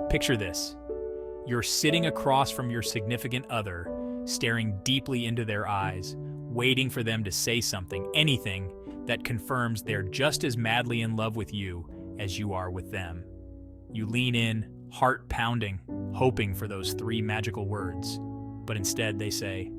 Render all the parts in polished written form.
Picture this. You're sitting across from your significant other, staring deeply into their eyes, waiting for them to say something, anything, that confirms they're just as madly in love with you as you are with them. You lean in, heart pounding, hoping for those 3 magical words. But instead they say,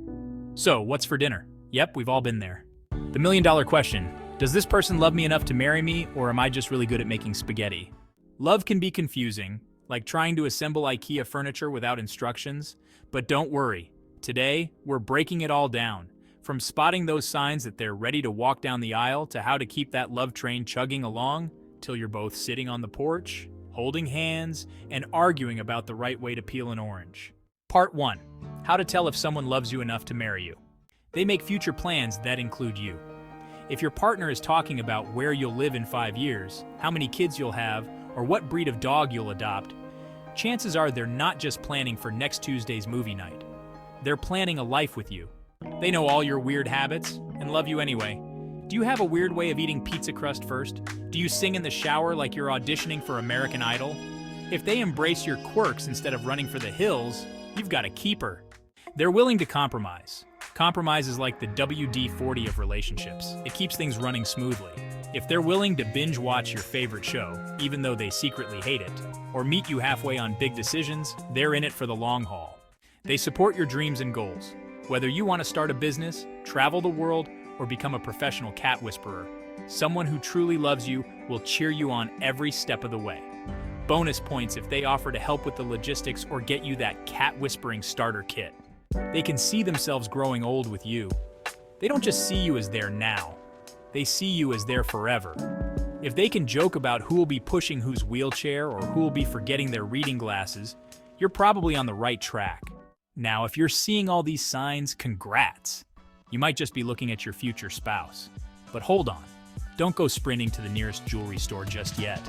"So, what's for dinner?" Yep, we've all been there. The million-dollar question: does this person love me enough to marry me, or am I just really good at making spaghetti? Love can be confusing, like trying to assemble IKEA furniture without instructions. But don't worry. Today, we're breaking it all down. From spotting those signs that they're ready to walk down the aisle to how to keep that love train chugging along till you're both sitting on the porch, holding hands, and arguing about the right way to peel an orange. Part 1. How to tell if someone loves you enough to marry you. They make future plans that include you. If your partner is talking about where you'll live in 5 years, how many kids you'll have, or what breed of dog you'll adopt, chances are they're not just planning for next Tuesday's movie night. They're planning a life with you. They know all your weird habits and love you anyway. Do you have a weird way of eating pizza crust first? Do you sing in the shower like you're auditioning for American Idol? If they embrace your quirks instead of running for the hills, you've got a keeper. They're willing to compromise. Compromise is like the WD-40 of relationships. It keeps things running smoothly. If they're willing to binge watch your favorite show, even though they secretly hate it, or meet you halfway on big decisions, they're in it for the long haul. They support your dreams and goals. Whether you want to start a business, travel the world, or become a professional cat whisperer, someone who truly loves you will cheer you on every step of the way. Bonus points if they offer to help with the logistics or get you that cat whispering starter kit. They can see themselves growing old with you. They don't just see you as there now, they see you as there forever. If they can joke about who will be pushing whose wheelchair or who will be forgetting their reading glasses, you're probably on the right track. Now, if you're seeing all these signs, congrats. You might just be looking at your future spouse. But hold on, don't go sprinting to the nearest jewelry store just yet.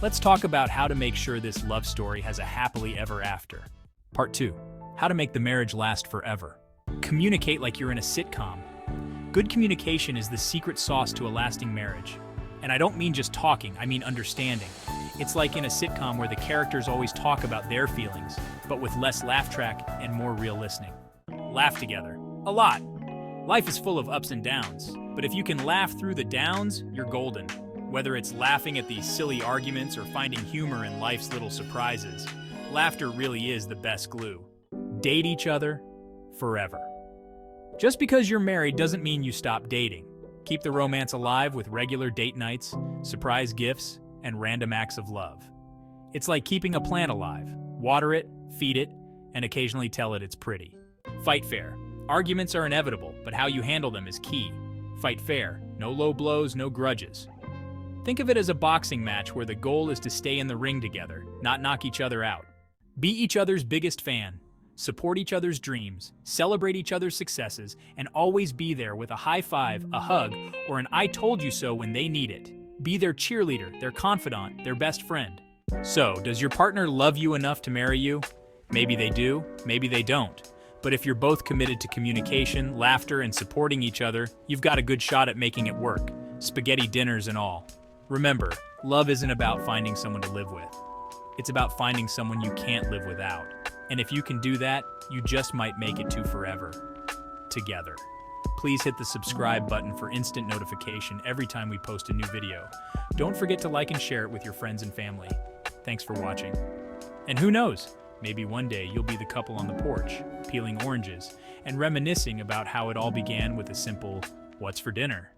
Let's talk about how to make sure this love story has a happily ever after. Part 2. How to make the marriage last forever. Communicate like you're in a sitcom. Good communication is the secret sauce to a lasting marriage. And I don't mean just talking, I mean understanding. It's like in a sitcom where the characters always talk about their feelings, but with less laugh track and more real listening. Laugh together. A lot. Life is full of ups and downs, but if you can laugh through the downs, you're golden. Whether it's laughing at these silly arguments or finding humor in life's little surprises, laughter really is the best glue. Date each other forever. Just because you're married doesn't mean you stop dating. Keep the romance alive with regular date nights, surprise gifts, and random acts of love. It's like keeping a plant alive. Water it, feed it, and occasionally tell it it's pretty. Fight fair. Arguments are inevitable, but how you handle them is key. Fight fair. No low blows, no grudges. Think of it as a boxing match where the goal is to stay in the ring together, not knock each other out. Be each other's biggest fan. Support each other's dreams, celebrate each other's successes, and always be there with a high five, a hug, or an I told you so when they need it. Be their cheerleader, their confidant, their best friend. So, does your partner love you enough to marry you? Maybe they do, maybe they don't. But if you're both committed to communication, laughter, and supporting each other, you've got a good shot at making it work. Spaghetti dinners and all. Remember, love isn't about finding someone to live with. It's about finding someone you can't live without. And if you can do that, you just might make it to forever. Together. Please hit the subscribe button for instant notification every time we post a new video. Don't forget to like and share it with your friends and family. Thanks for watching. And who knows, maybe one day you'll be the couple on the porch, peeling oranges, and reminiscing about how it all began with a simple, "What's for dinner?"